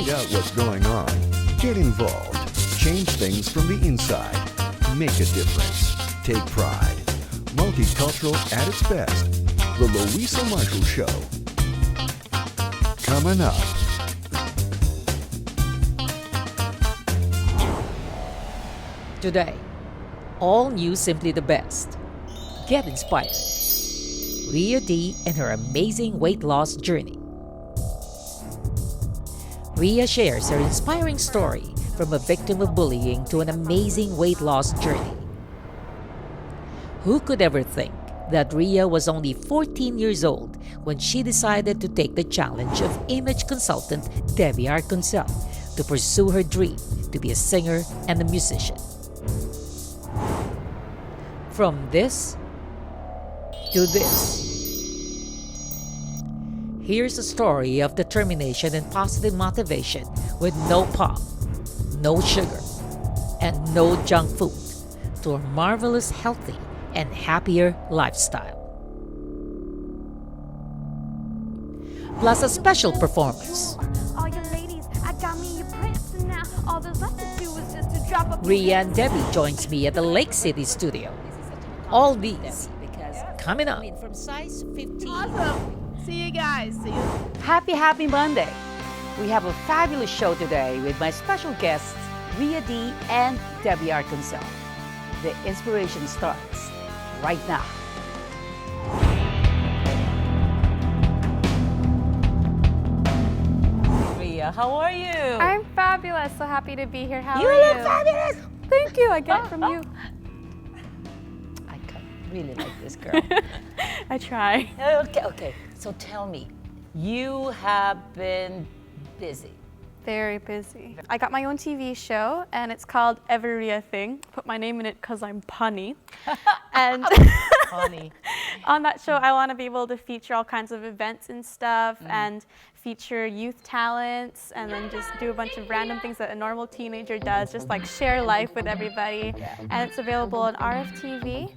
find out what's going on. Get involved. Change things from the inside. Make a difference. Take pride. Multicultural at its best. The Luisa Marshall Show. Coming up. Today, all new Simply the Best. Get inspired. Rhea D and her amazing weight loss journey. Rhea shares her inspiring story from a victim of bullying to an amazing weight loss journey. Who could ever think that Rhea was only 14 years old when she decided to take the challenge of image consultant Debbie Arkoncel to pursue her dream to be a singer and a musician? From this to this. Here's a story of determination and positive motivation with no pop, no sugar, and no junk food to a marvelous, healthy, and happier lifestyle. Plus a special performance. All you ladies, I got me your prints, and now all there's left to do is just to drop a Rhea and Debbie joins me at the Lake City studio. All these coming up. From size 15. Awesome. See you guys. See you. Happy Monday. We have a fabulous show today with my special guests, Rhea D and Debbie Arkoncel. The inspiration starts right now. Rhea, how are you? I'm fabulous. So happy to be here. How You are you? look fabulous. Thank you. I get it from you. I really like this girl. I try. Okay. So tell me, you have been busy. Very busy. I got my own TV show, and it's called Every a Thing. Put my name in it because I'm punny. And Funny. on that show, I want to be able to feature all kinds of events and stuff, and feature youth talents, and then just do a bunch of random things that a normal teenager does, just like share life with everybody. And it's available on RFTV.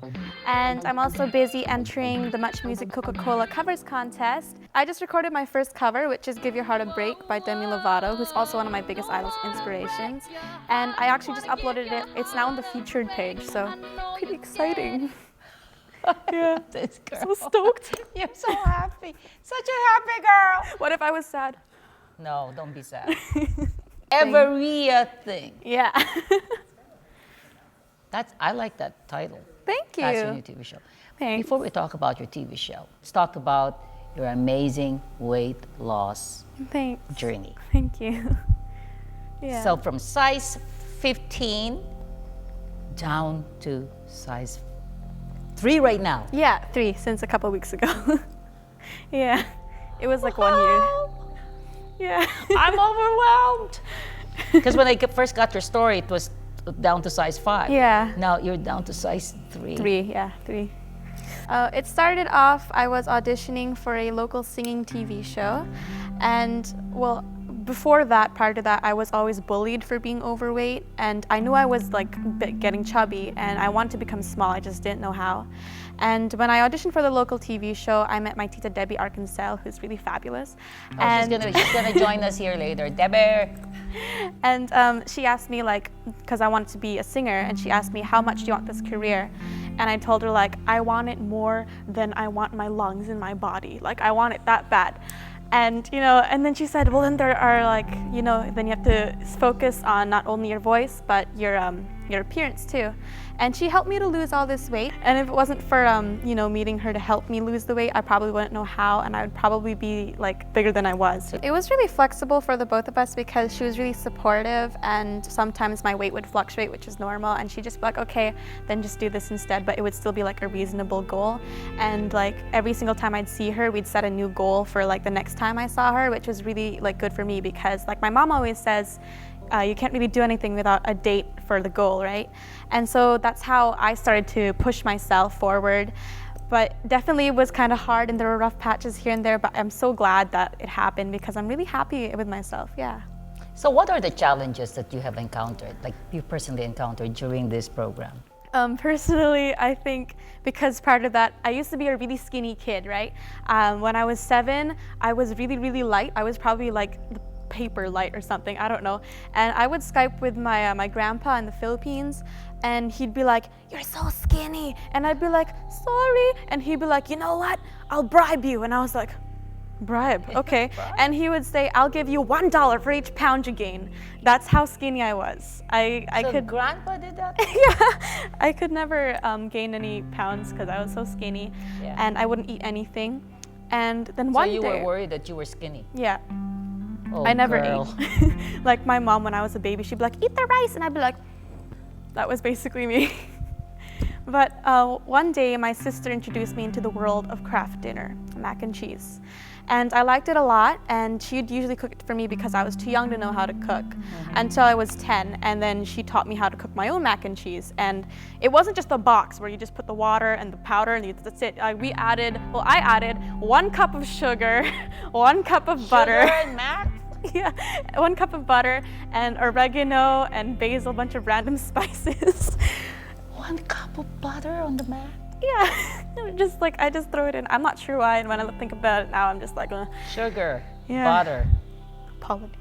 And I'm also busy entering the Much Music Coca-Cola covers contest. I just recorded my first cover, which is Give Your Heart a Break by Demi Lovato, who's also one of my biggest idols inspirations. And I actually just uploaded it. It's now on the featured page, so pretty exciting. Yeah, This girl. so stoked. You're so happy. Such a happy girl. What if I was sad? No, don't be sad. Every thing. Yeah. I like that title. Thank you. That's your new TV show. Thanks. Before we talk about your TV show, let's talk about your amazing weight loss Thanks. journey. Thank you. Yeah. So from size 15 down to size 3 right now. Yeah, 3 since a couple weeks ago. Yeah, it was like 1 year. Yeah. I'm overwhelmed. Because when I first got your story, it was down to size 5. Yeah. Now you're down to size 3. 3. It started off, I was auditioning for a local singing TV show. And well, before that, prior to that, I was always bullied for being overweight. And I knew I was like getting chubby and I wanted to become small. I just didn't know how. And when I auditioned for the local TV show, I met my tita Debbie Arkoncel, who's really fabulous. She's gonna join us here later. Debbie. And she asked me, like, because I wanted to be a singer, and she asked me, how much do you want this career? And I told her, like, I want it more than I want my lungs in my body. Like, I want it that bad. And, you know, and then she said, well, then there are, like, you know, then you have to focus on not only your voice, but your appearance too. And she helped me to lose all this weight. And if it wasn't for, you know, meeting her to help me lose the weight, I probably wouldn't know how, and I would probably be like bigger than I was. It was really flexible for the both of us because she was really supportive, and sometimes my weight would fluctuate, which is normal, and she'd just be like, okay, then just do this instead, but it would still be like a reasonable goal. And like every single time I'd see her, we'd set a new goal for like the next time I saw her, which was really like good for me because like my mom always says, you can't really do anything without a date for the goal, right? And so that's how I started to push myself forward. But definitely it was kind of hard and there were rough patches here and there, but I'm so glad that it happened because I'm really happy with myself, yeah. So what are the challenges that you have encountered, like you personally encountered during this program? Personally, I think because part of that, I used to be a really skinny kid, right? When I was 7, I was really, really light. I was probably like paper light or something, I don't know. And I would Skype with my grandpa in the Philippines, and he'd be like, "You're so skinny," and I'd be like, "Sorry," and he'd be like, "You know what? I'll bribe you," and I was like, "Bribe, okay." And he would say, "I'll give you $1 for each pound you gain." That's how skinny I was. I So could grandpa did that? yeah, I could never gain any pounds because I was so skinny, Yeah. and I wouldn't eat anything. And then So one you day, were worried that you were skinny? yeah, Oh, I never girl. ate. Like my mom, when I was a baby, she'd be like, "Eat the rice," and I'd be like, that was basically me. But one day, my sister introduced me into the world of craft dinner, mac and cheese. And I liked it a lot, and she'd usually cook it for me because I was too young to know how to cook until I was 10, and then she taught me how to cook my own mac and cheese. And it wasn't just a box where you just put the water and the powder and that's it. I added 1 cup of sugar, 1 cup of butter. Sugar and mac? Yeah, 1 cup of butter and oregano and basil, a bunch of random spices. 1 cup of butter on the mac? Yeah, just like I just throw it in. I'm not sure why, and when I think about it now, I'm just like, Sugar, Yeah. butter. apology.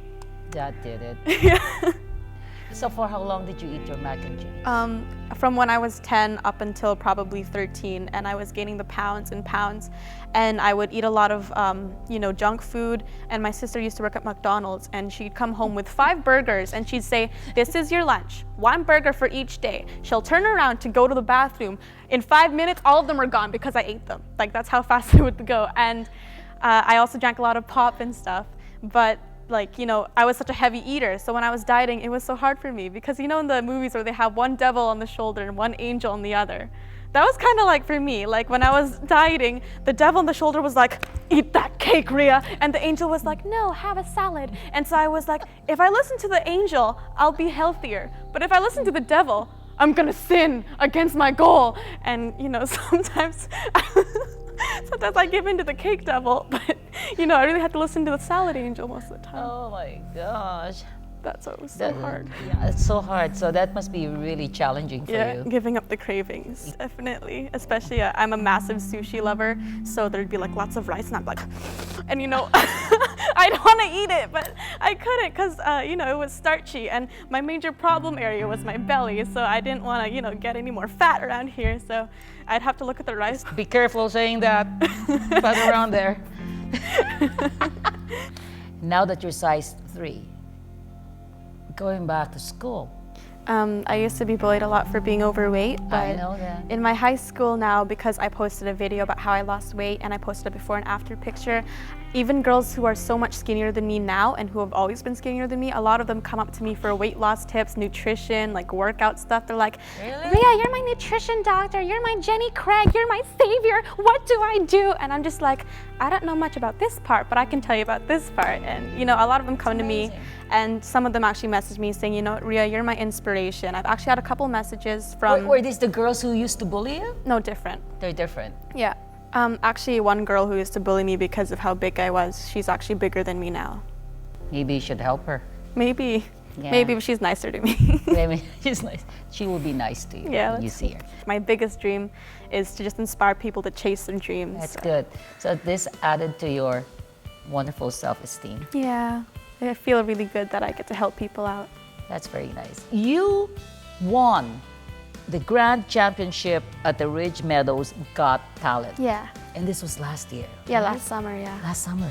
That did it. Yeah. So for how long did you eat your mac and cheese? From when I was 10 up until probably 13, and I was gaining the pounds and pounds, and I would eat a lot of junk food. And my sister used to work at McDonald's, and she'd come home with 5 burgers, and she'd say, "This is your lunch, 1 burger for each day." She'll turn around to go to the bathroom. In 5 minutes, all of them were gone because I ate them. Like, that's how fast it would go. And I also drank a lot of pop and stuff, but I was such a heavy eater, so when I was dieting, it was so hard for me because in the movies where they have one devil on the shoulder and one angel on the other, that was kind of like for me. Like when I was dieting, the devil on the shoulder was like, "Eat that cake, Rhea," and the angel was like, "No, have a salad." And so I was like, if I listen to the angel, I'll be healthier, but if I listen to the devil, I'm gonna sin against my goal. And sometimes I give in to the cake devil, but I really had to listen to the salad angel most of the time. Oh my gosh. That's what was so hard. Yeah, it's so hard. So that must be really challenging for Yeah, you. giving up the cravings, definitely. Especially, I'm a massive sushi lover, so there'd be lots of rice, and I'm like, and I'd want to eat it, but I couldn't because it was starchy, and my major problem area was my belly, so I didn't want to get any more fat around here, so I'd have to look at the rice. Be careful saying that, but around there. Now that you're size 3, going back to school. I used to be bullied a lot for being overweight, but I know that. in my high school now, because I posted a video about how I lost weight and I posted a before and after picture, even girls who are so much skinnier than me now and who have always been skinnier than me, a lot of them come up to me for weight loss tips, nutrition, workout stuff. They're like, Really? "Rhea, you're my nutrition doctor, you're my Jenny Craig, you're my savior, what do I do?" And I'm just like, I don't know much about this part, but I can tell you about this part. And a lot of them come to me, amazing. and some of them actually message me saying, "Rhea, you're my inspiration." I've actually had a couple messages from, Were these the girls who used to bully you? no, different. They're different. Yeah. Actually, one girl who used to bully me because of how big I was, she's actually bigger than me now. Maybe you should help her. Maybe. Yeah. Maybe if she's nicer to me. Maybe she's nice. She will be nice to you Yeah, when you let's see her. My biggest dream is to just inspire people to chase their dreams. That's good. So this added to your wonderful self-esteem. Yeah. I feel really good that I get to help people out. That's very nice. You won the Grand Championship at the Ridge Meadows Got Talent. Yeah. And this was last year. Yeah, right? last summer, yeah. Last summer.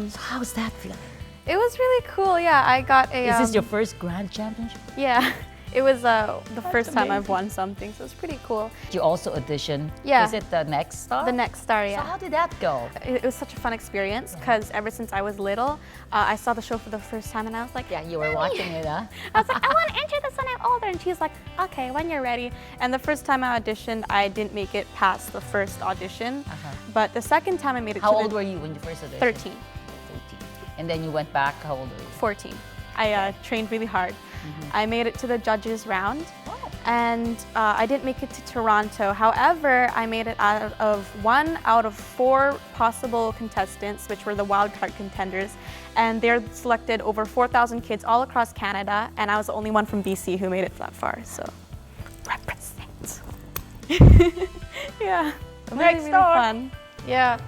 So how's that feeling? It was really cool, yeah. I got a... Is this your first Grand Championship? Yeah. It was the first time I've amazing. won something, so it's pretty cool. You also auditioned. Yeah. Is it the Next Star? The Next Star, So yeah. how did that go? It was such a fun experience because ever since I was little, I saw the show for the first time and I was like, Yeah, you were watching it, huh? I was like, I want to enter this when I'm older. And she's like, okay, when you're ready. And the first time I auditioned, I didn't make it past the first audition. But the second time I made it How to old the were you when you first auditioned? 13, 13. And then you went back, how old were you? 14. I trained really hard. I made it to the judges round. And I didn't make it to Toronto. However, I made it out of 1 out of 4 possible contestants, which were the wildcard contenders. And they're selected over 4,000 kids all across Canada. And I was the only one from BC who made it that far. So, represent. Yeah. Next really Star. fun. Yeah.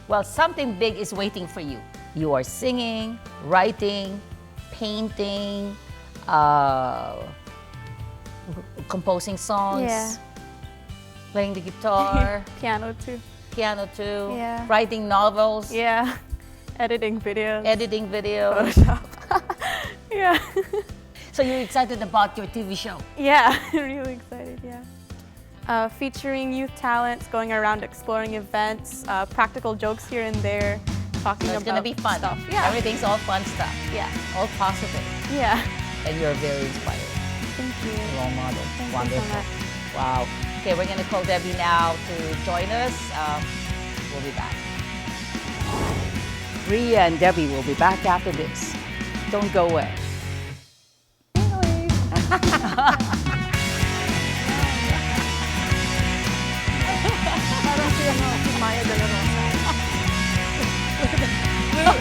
Well, something big is waiting for you. You are singing, writing, painting, composing songs, Yeah. playing the guitar, Piano too. piano too, Yeah. writing novels, Yeah. Editing videos. editing videos. Photoshop. Yeah. So you're excited about your TV show? Yeah, really excited, yeah. Featuring youth talents, going around exploring events, practical jokes here and there, talking So it's about gonna be fun. stuff. Yeah. Everything's all fun stuff, Yeah. all positive, Yeah. and you're very inspiring. Thank you. Role model. Thank you so Wonderful. much. Wow. Okay, we're gonna call Debbie now to join us. We'll be back. Ria and Debbie will be back after this. Don't go away.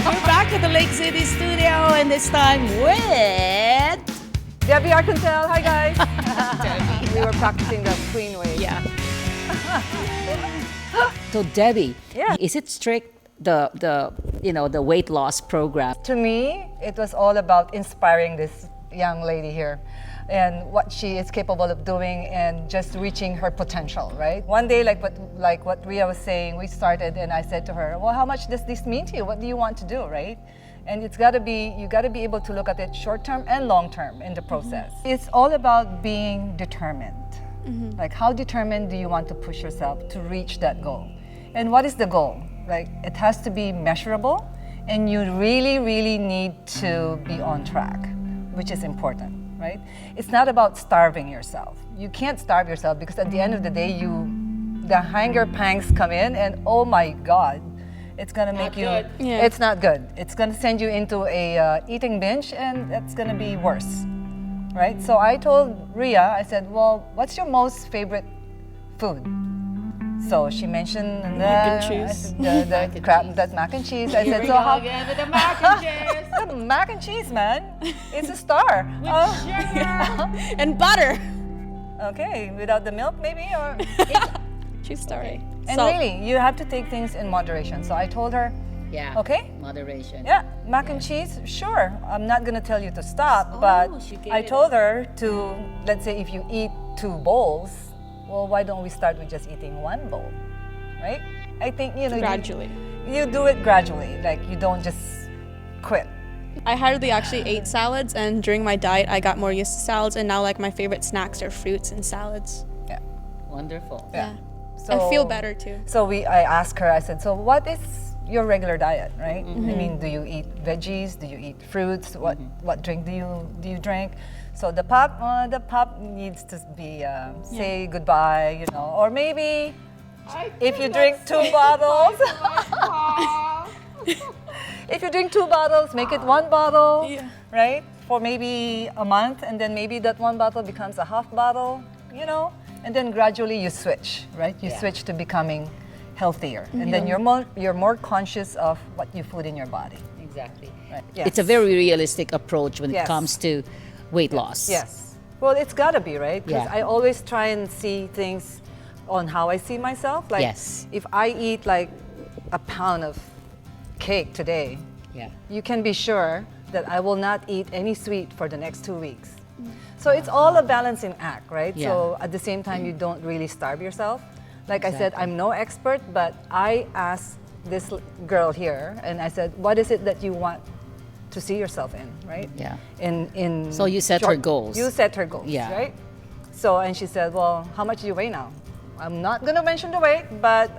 We're back at the Lake City studio, and this time with Debbie Arkoncel, hi guys. Debbie. We were practicing the Queen wave. Yeah. So Debbie, Yeah. is it strict the weight loss program? To me, it was all about inspiring this young lady here and what she is capable of doing and just reaching her potential, right? One day, like what Ria was saying, we started and I said to her, well, how much does this mean to you? What do you want to do, right? And you gotta be able to look at it short term and long term in the process. It's all about being determined. Like, how determined do you want to push yourself to reach that goal? And what is the goal? Like, it has to be measurable, and you really, really need to be on track, which is important, right? It's not about starving yourself. You can't starve yourself because at the end of the day, the hunger pangs come in, and oh my God, it's gonna make you. good. Yeah. It's not good. It's gonna send you into a eating binge, and that's gonna be worse, right? So I told Ria, I said, well, what's your most favorite food? So she mentioned Mac and cheese. that mac and cheese. I said, so how? again with the mac and cheese. The mac and cheese, man, it's a star. And butter. Okay, without the milk, maybe, or. True story. And Salt. really, you have to take things in moderation. So I told her, Yeah. okay, Moderation. yeah, mac and cheese, sure. I'm not gonna tell you to stop, but she gave I it told her to, let's say if you eat 2 bowls, well, why don't we start with just eating 1 bowl, right? I think, Gradually. You do it gradually, like you don't just quit. I hardly actually ate salads, and during my diet, I got more used to salads, and now like my favorite snacks are fruits and salads. Yeah. Wonderful. Yeah. And feel better too. So I asked her, I said, so what is your regular diet, right? I mean, do you eat veggies? Do you eat fruits? What drink do you drink? So the pop needs to be say goodbye, or maybe if you drink 2 bottles. If you drink 2 bottles, make it 1 bottle, right? For maybe a month, and then maybe that 1 bottle becomes a half bottle, and then gradually you switch, right? You switch to becoming healthier, and then you're more conscious of what you put in your body. Exactly. Right? It's a very realistic approach when it Yes. comes to weight loss. Yes. Well, it's gotta be, right? Because Yeah. I always try and see things on how I see myself. Like, Yes. if I eat like a pound of cake today, Yeah. you can be sure that I will not eat any sweet for the next 2 weeks. So it's all a balancing act, right? Yeah. So at the same time, you don't really starve yourself. Like I said, I'm no expert, but I asked this girl here, and I said, what is it that you want to see yourself in, right? Yeah. In So you set her goals. You set her goals, Yeah. right? So, and she said, well, how much do you weigh now? I'm not gonna mention the weight, but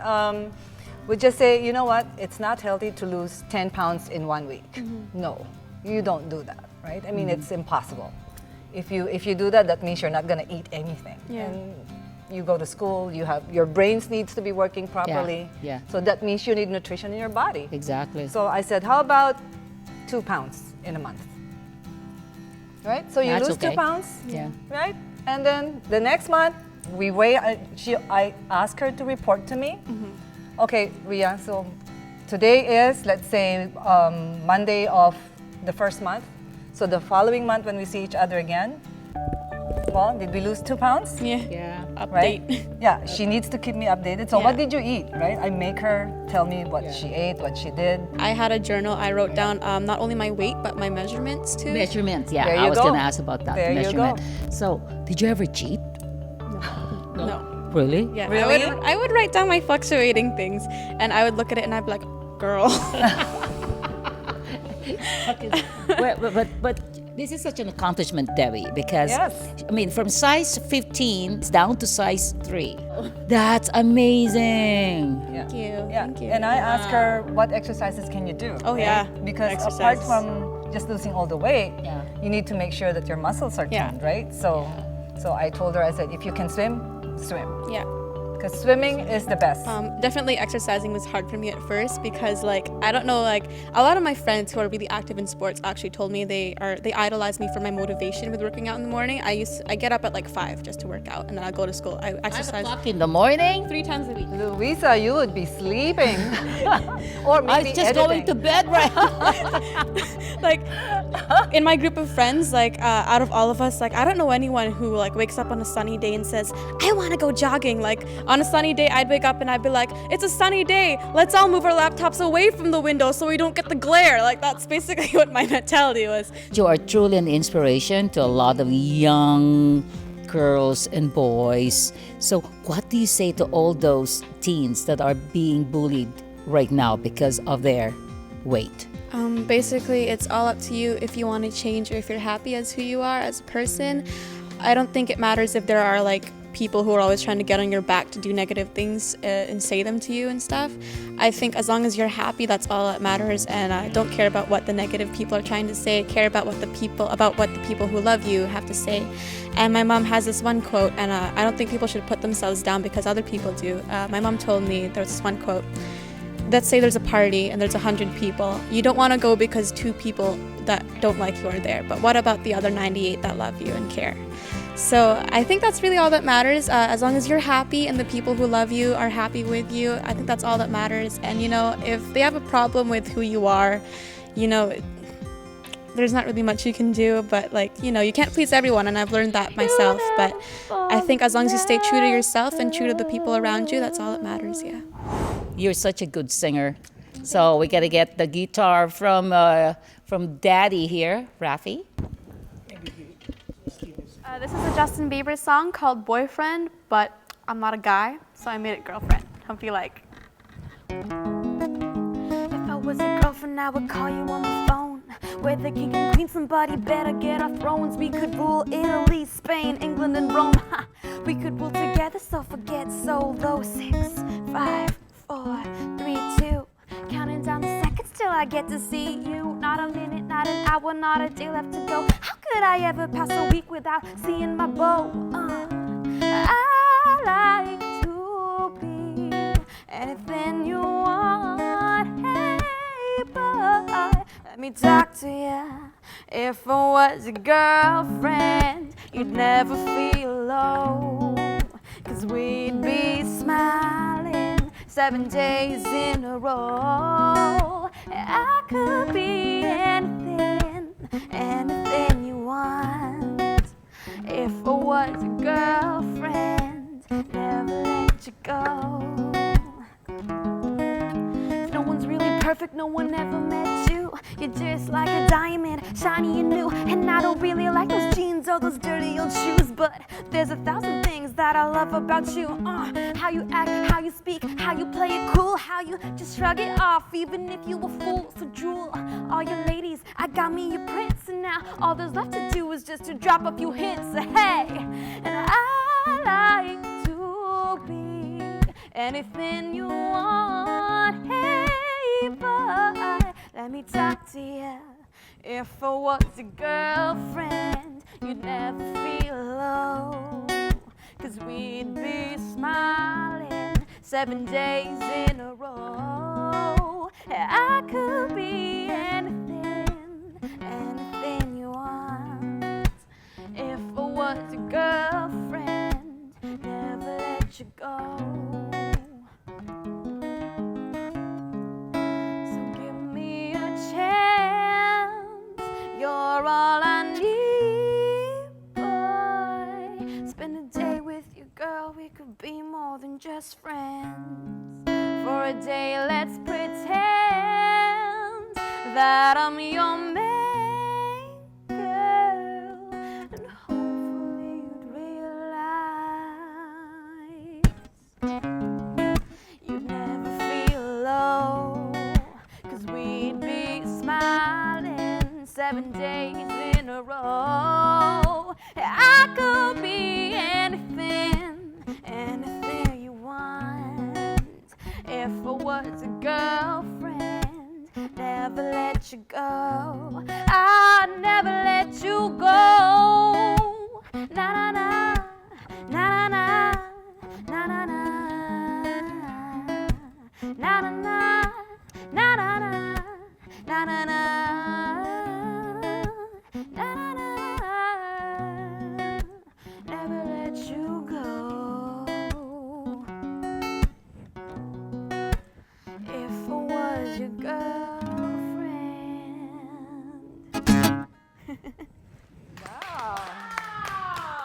we just say, you know what? It's not healthy to lose 10 pounds in 1 week. No, you don't do that, right? I mean, it's impossible. If you do that, that means you're not gonna eat anything. Yeah. And you go to school, your brains needs to be working properly. Yeah. So that means you need nutrition in your body. Exactly. So I said, how about 2 pounds in a month? Right? So you That's lose okay. 2 pounds, Yeah. right? And then the next month, we weigh, I asked her to report to me. Okay, Ria, so today is, let's say, Monday of the first month. So the following month when we see each other again, Well, did we lose 2 pounds? Yeah. Right? Update. Yeah, she needs to keep me updated. So Yeah. what did you eat, right? I make her tell me what she ate, what she did. I had a journal. I wrote down not only my weight but my measurements too. Measurements, yeah. There I you was go. going to ask about that. There you measurement. go. So, did you ever cheat? No. Really? Yeah. Really? I would write down my fluctuating things, and I would look at it and I'd be like, girl. But this is such an accomplishment, Debbie, because Yes. I mean, from size 15 down to size 3. That's amazing. Yeah. Thank you. Yeah. Thank you. And I ask her, what exercises can you do? Oh, yeah. Because Exercise. apart from just losing all the weight, Yeah. you need to make sure that your muscles are Yeah. toned, right? So I told her, I said, if you can swim, swim. Yeah. Because swimming is the best. Definitely exercising was hard for me at first because I don't know, a lot of my friends who are really active in sports actually told me they idolize me for my motivation with working out in the morning. I get up at 5 just to work out, and then I go to school. I 5 exercise o'clock in the morning? 3 times a week. Luisa, you would be sleeping. Or I maybe was just going to editing. bed right now. In my group of friends, out of all of us, I don't know anyone who wakes up on a sunny day and says, I want to go jogging. On a sunny day, I'd wake up and I'd be like, it's a sunny day. Let's all move our laptops away from the window so we don't get the glare. That's basically what my mentality was. You are truly an inspiration to a lot of young girls and boys. So, what do you say to all those teens that are being bullied right now because of their weight? Basically, it's all up to you if you want to change or if you're happy as who you are as a person. I don't think it matters if there are people who are always trying to get on your back to do negative things and say them to you and stuff. I think as long as you're happy, that's all that matters, and I don't care about what the negative people are trying to say. I care about what the people who love you have to say. And my mom has this one quote, and I don't think people should put themselves down because other people do. My mom told me there was this one quote. Let's say there's a party and there's 100 people. You don't want to go because 2 people that don't like you are there, but what about the other 98 that love you and care? So I think that's really all that matters. As long as you're happy and the people who love you are happy with you, I think that's all that matters. And if they have a problem with who you are, there's not really much you can do, but you can't please everyone, and I've learned that myself. But I think as long as you stay true to yourself and true to the people around you, that's all that matters, yeah. You're such a good singer. So we gotta get the guitar from Daddy here, Rafi. This is a Justin Bieber song called Boyfriend, but I'm not a guy, so I made it girlfriend. Hope you like. If I was your girlfriend, I would call you on the phone. We're the king and queen, somebody better get our thrones. We could rule Italy, Spain, England, and Rome. We could rule together, so forget solo. 6, 5, 4, 3, 2. Counting down the seconds till I get to see you. Not a minute, not an hour, not a day left to go. How could I ever pass a week without seeing my beau? I like to be anything you want. Hey, boy, let me talk to you. If I was your girlfriend, you'd never feel low, 'cause we'd be smiling 7 days in a row. I could be anything, anything you want. If I was a girlfriend, never let you go. If no one's really perfect, no one ever met you. You're just like a diamond, shiny and new. And I don't really like those jeans or those dirty old shoes, but there's 1,000 things that I love about you. How you act, how you speak, how you play it cool, how you just shrug it off even if you a fool. So drool, all you ladies, I got me your prince, and now all there's left to do is just to drop a few hints. Hey, and I like to be anything you want. Hey, boy, let me talk to you. If I was a girlfriend, you'd never feel low, 'cause we'd be smiling 7 days in a row. I could be anything, anything you want. If I was a girlfriend, never let you go. So give me a chance, you're all I need, boy. day, let's pretend that I'm your main girl, and hopefully you'd realize you'd never feel low, 'cause we'd be smiling 7 days in a row. I could be anything, anything you want, if I was a girlfriend. Never let you go, I'd never let you go. Na na na, na na na, na na na, na na na, na na na, na na na, na na na. Never let you go. If I was your girlfriend.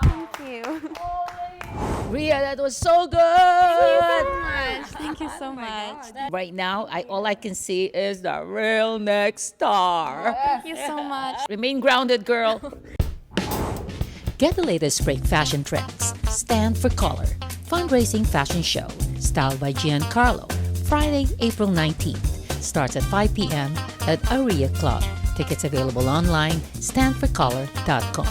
Thank you. Rhea, that was so good. Thank you so much. Right now, all I can see is the real next star. Thank you so much. Remain grounded, girl. Get the latest spring fashion trends. Stand for Color. Fundraising fashion show. Styled by Giancarlo. Friday, April 19th. Starts at 5 p.m. at Aria Club. Tickets available online. Standforcolor.com.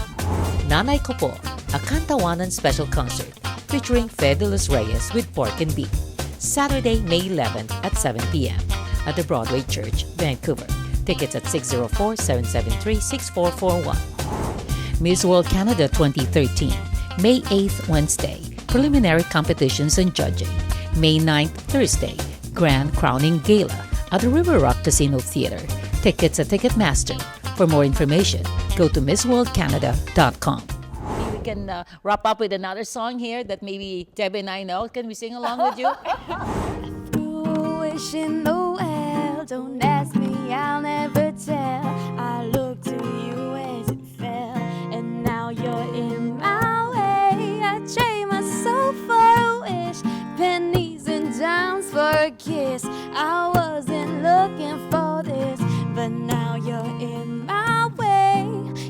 Nanay Ko Po, a Kantawanan special concert featuring Fedelos Reyes with Pork and Beef. Saturday, May 11th at 7 p.m. at the Broadway Church, Vancouver. Tickets at 604-773-6441. Miss World Canada 2013, May 8th, Wednesday. Preliminary competitions and judging. May 9th, Thursday. Grand Crowning Gala at the River Rock Casino Theatre. Tickets at Ticketmaster. For more information, go to MissWorldCanada.com. We can wrap up with another song here that maybe Debbie and I know. Can we sing along with you? Wishing the well, don't ask me, I'll never tell. I looked to you as it fell, and now you're in my way. I trade my soul for a wish, pennies and dimes for a kiss. I wasn't looking for this, but now you're in my way.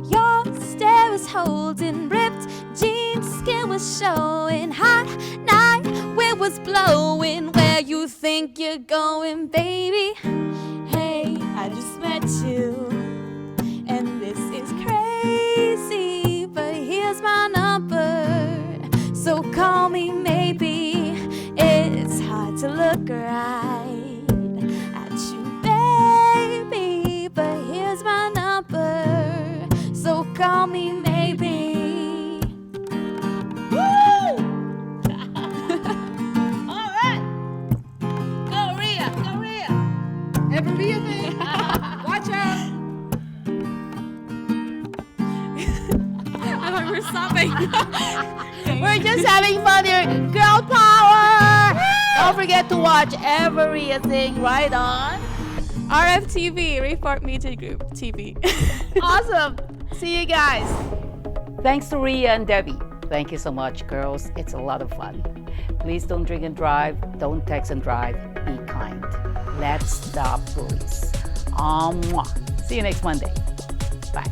Your stare was holding, ripped jeans, skin was showing, hot night, wind was blowing. Where you think you're going, baby? Hey, I just met you, and this is crazy, but here's my number, so call me maybe. It's hard to look right at you, baby, but here's my number, so call me maybe. Everything. Watch out. I thought we were stopping. We're just having fun here. Girl power! Don't forget to watch everything right on. RFTV, Report Media Group TV. Awesome. See you guys. Thanks to Rhea and Debbie. Thank you so much, girls. It's a lot of fun. Please don't drink and drive. Don't text and drive. Be kind. Let's stop bullies. Mwah. See you next Monday. Bye.